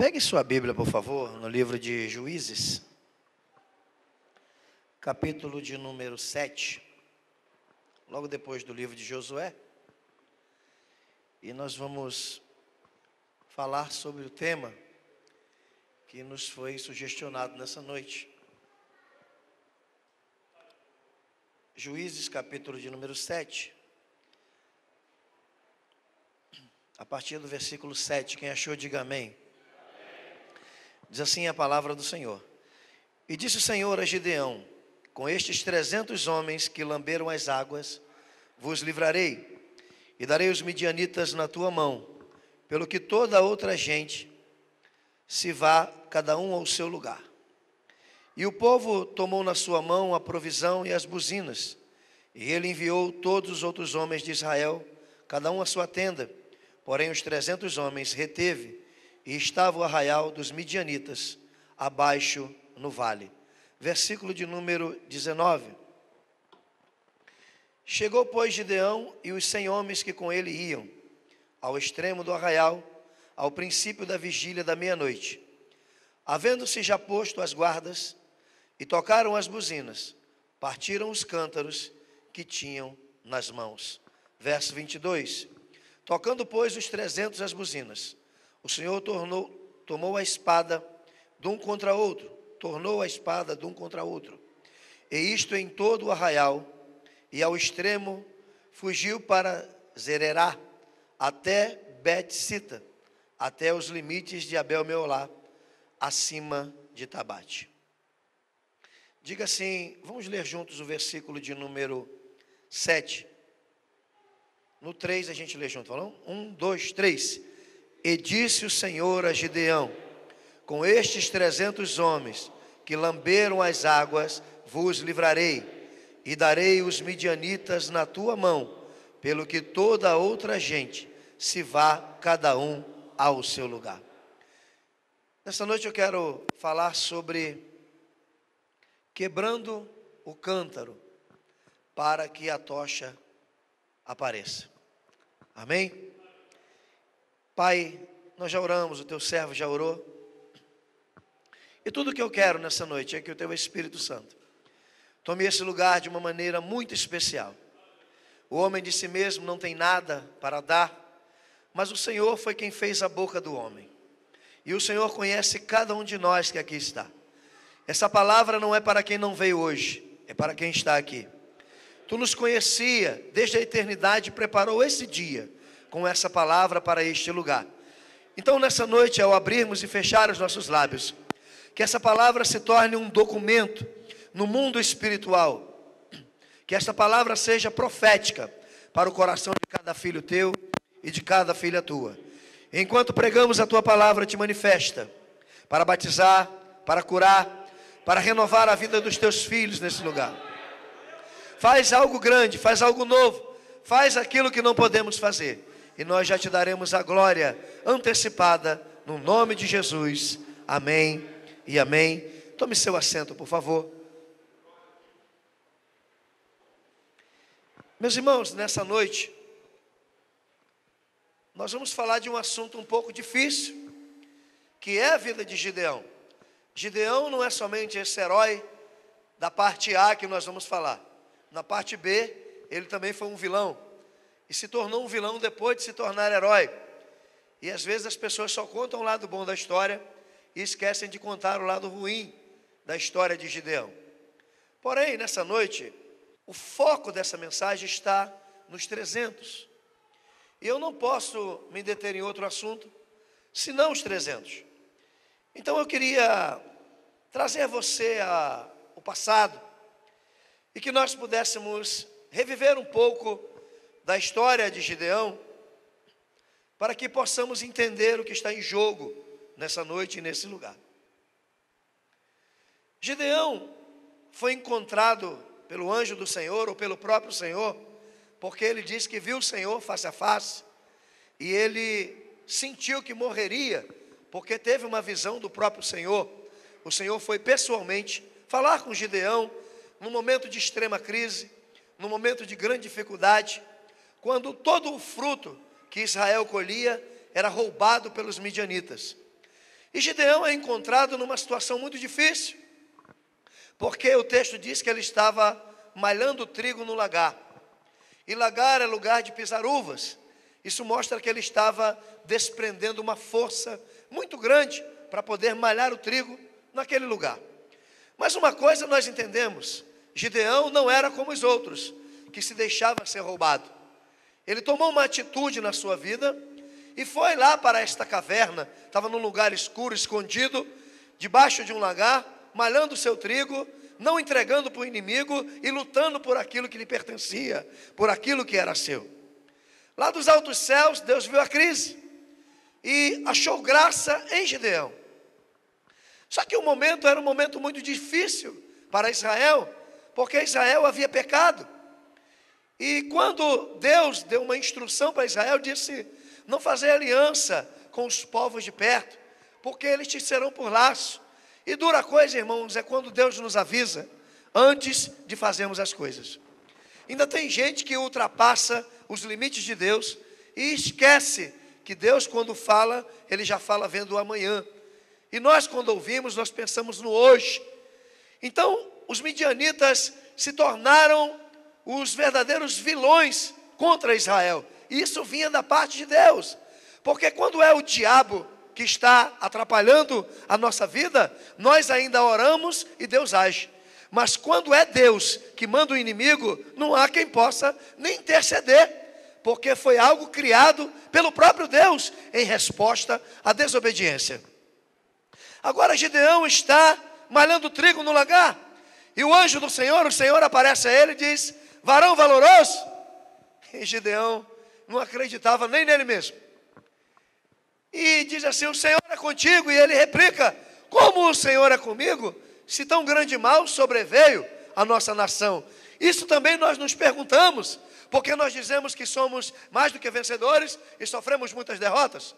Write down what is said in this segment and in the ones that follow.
Pegue sua Bíblia, por favor, no livro de Juízes, capítulo de número 7, logo depois do livro de Josué. E nós vamos falar sobre o tema que nos foi sugestionado nessa noite. Juízes, capítulo de número 7, a partir do versículo 7, quem achou, diga amém. Diz assim a palavra do Senhor. E disse o Senhor a Gideão: com estes 300 homens que lamberam as águas, vos livrarei, e darei os midianitas na tua mão, pelo que toda a outra gente se vá, cada um ao seu lugar. E o povo tomou na sua mão a provisão e as buzinas, e ele enviou todos os outros homens de Israel, cada um à sua tenda. Porém os 300 homens reteve, e estava o arraial dos midianitas abaixo no vale. Versículo de número 19. Chegou, pois, Gideão e os 100 homens que com ele iam, ao extremo do arraial, ao princípio da vigília da meia-noite. Havendo-se já posto as guardas, e tocaram as buzinas, partiram os cântaros que tinham nas mãos. Verso 22. Tocando, pois, os 300 as buzinas, o Senhor tomou a espada de um contra outro, tornou a espada de um contra outro, e isto em todo o arraial, e ao extremo fugiu para Zererá, até Bet-sita, até os limites de Abel-meolá, acima de Tabate. Diga assim, vamos ler juntos o versículo de número 7. No 3 a gente lê junto, falou? 1, 2, 3. E disse o Senhor a Gideão: com estes 300 homens que lamberam as águas, vos livrarei, e darei os midianitas na tua mão, pelo que toda a outra gente se vá, cada um ao seu lugar. Nesta noite eu quero falar sobre quebrando o cântaro para que a tocha apareça. Amém? Pai, nós já oramos, o teu servo já orou. E tudo que eu quero nessa noite é que o teu Espírito Santo tome esse lugar de uma maneira muito especial. O homem de si mesmo não tem nada para dar, mas o Senhor foi quem fez a boca do homem. E o Senhor conhece cada um de nós que aqui está. Essa palavra não é para quem não veio hoje, é para quem está aqui. Tu nos conhecia desde a eternidade e preparou esse dia com essa palavra para este lugar. Então nessa noite, ao abrirmos e fechar os nossos lábios, que essa palavra se torne um documento no mundo espiritual, que essa palavra seja profética para o coração de cada filho teu e de cada filha tua. Enquanto pregamos a tua palavra, te manifesta para batizar, para curar, para renovar a vida dos teus filhos nesse lugar. Faz algo grande, faz algo novo, faz aquilo que não podemos fazer, e nós já te daremos a glória antecipada, no nome de Jesus. Amém e amém. Tome seu assento, por favor. Meus irmãos, nessa noite, nós vamos falar de um assunto um pouco difícil, que é a vida de Gideão. Gideão não é somente esse herói da parte A que nós vamos falar. Na parte B, ele também foi um vilão. E se tornou um vilão depois de se tornar herói. E às vezes as pessoas só contam o lado bom da história e esquecem de contar o lado ruim da história de Gideão. Porém, nessa noite, o foco dessa mensagem está nos 300. E eu não posso me deter em outro assunto, senão os 300. Então eu queria trazer você ao passado, e que nós pudéssemos reviver um pouco da história de Gideão, para que possamos entender o que está em jogo nessa noite e nesse lugar. Gideão foi encontrado pelo anjo do Senhor, ou pelo próprio Senhor, porque ele disse que viu o Senhor face a face, e ele sentiu que morreria, porque teve uma visão do próprio Senhor. O Senhor foi pessoalmente falar com Gideão, num momento de extrema crise, num momento de grande dificuldade, quando todo o fruto que Israel colhia era roubado pelos midianitas. E Gideão é encontrado numa situação muito difícil, porque o texto diz que ele estava malhando trigo no lagar. E lagar é lugar de pisar uvas. Isso mostra que ele estava desprendendo uma força muito grande para poder malhar o trigo naquele lugar. Mas uma coisa nós entendemos: Gideão não era como os outros, que se deixava ser roubado. Ele tomou uma atitude na sua vida e foi lá para esta caverna. Estava num lugar escuro, escondido, debaixo de um lagar, malhando o seu trigo, não entregando para o inimigo e lutando por aquilo que lhe pertencia, por aquilo que era seu. Lá dos altos céus, Deus viu a crise e achou graça em Gideão. Só que o momento era um momento muito difícil para Israel, porque Israel havia pecado. E quando Deus deu uma instrução para Israel, disse: não fazer aliança com os povos de perto, porque eles te serão por laço. E dura coisa, irmãos, é quando Deus nos avisa antes de fazermos as coisas. Ainda tem gente que ultrapassa os limites de Deus e esquece que Deus, quando fala, Ele já fala vendo o amanhã. E nós, quando ouvimos, nós pensamos no hoje. Então, os midianitas se tornaram os verdadeiros vilões contra Israel. E isso vinha da parte de Deus. Porque quando é o diabo que está atrapalhando a nossa vida, nós ainda oramos e Deus age. Mas quando é Deus que manda o inimigo, não há quem possa nem interceder, porque foi algo criado pelo próprio Deus em resposta à desobediência. Agora Gideão está malhando trigo no lagar, e o anjo do Senhor, o Senhor aparece a ele e diz: varão valoroso. E Gideão não acreditava nem nele mesmo. E diz assim: o Senhor é contigo. E ele replica: como o Senhor é comigo, se tão grande mal sobreveio à nossa nação? Isso também nós nos perguntamos, porque nós dizemos que somos mais do que vencedores e sofremos muitas derrotas.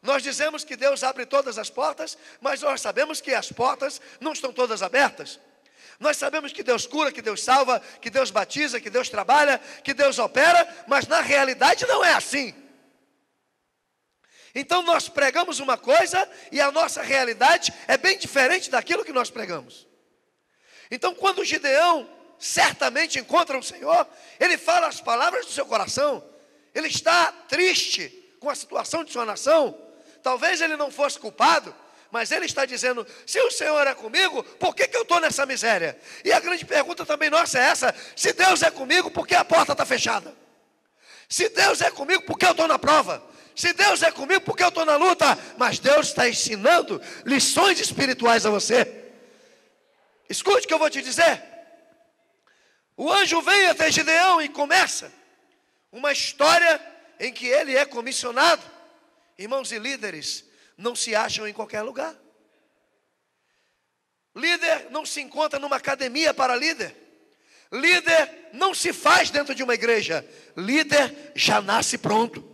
Nós dizemos que Deus abre todas as portas, mas nós sabemos que as portas não estão todas abertas. Nós sabemos que Deus cura, que Deus salva, que Deus batiza, que Deus trabalha, que Deus opera, mas na realidade não é assim. Então nós pregamos uma coisa e a nossa realidade é bem diferente daquilo que nós pregamos. Então quando Gideão certamente encontra o Senhor, ele fala as palavras do seu coração. Ele está triste com a situação de sua nação. Talvez ele não fosse culpado, mas ele está dizendo: se o Senhor é comigo, por que eu estou nessa miséria? E a grande pergunta também nossa é essa: se Deus é comigo, por que a porta está fechada? Se Deus é comigo, por que eu estou na prova? Se Deus é comigo, por que eu estou na luta? Mas Deus está ensinando lições espirituais a você. Escute o que eu vou te dizer. O anjo vem até Gideão e começa uma história em que ele é comissionado. Irmãos, e líderes não se acham em qualquer lugar. Líder não se encontra numa academia para líder. Líder não se faz dentro de uma igreja. Líder já nasce pronto.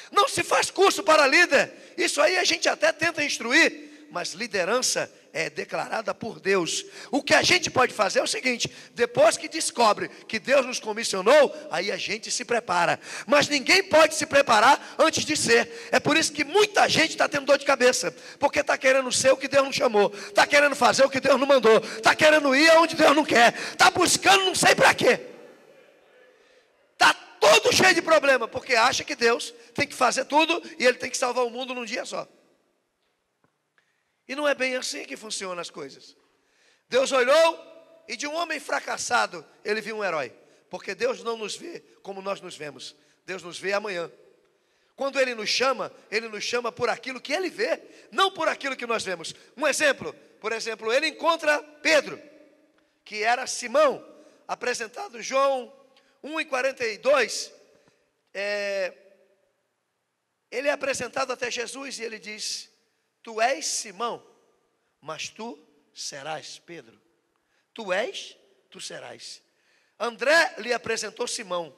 Não se faz curso para líder. Isso aí a gente até tenta instruir, mas liderança é declarada por Deus. O que a gente pode fazer é o seguinte: depois que descobre que Deus nos comissionou, aí a gente se prepara. Mas ninguém pode se preparar antes de ser. É por isso que muita gente está tendo dor de cabeça, porque está querendo ser o que Deus não chamou, está querendo fazer o que Deus não mandou, está querendo ir aonde Deus não quer, está buscando não sei para quê. Está todo cheio de problema, porque acha que Deus tem que fazer tudo e Ele tem que salvar o mundo num dia só. E não é bem assim que funcionam as coisas. Deus olhou e de um homem fracassado Ele viu um herói. Porque Deus não nos vê como nós nos vemos. Deus nos vê amanhã. Quando Ele nos chama por aquilo que Ele vê, não por aquilo que nós vemos. Um exemplo, por exemplo, Ele encontra Pedro, que era Simão, apresentado João 1:42. Ele é apresentado até Jesus e Ele diz: tu és Simão, mas tu serás Pedro. Tu és, tu serás. André lhe apresentou Simão.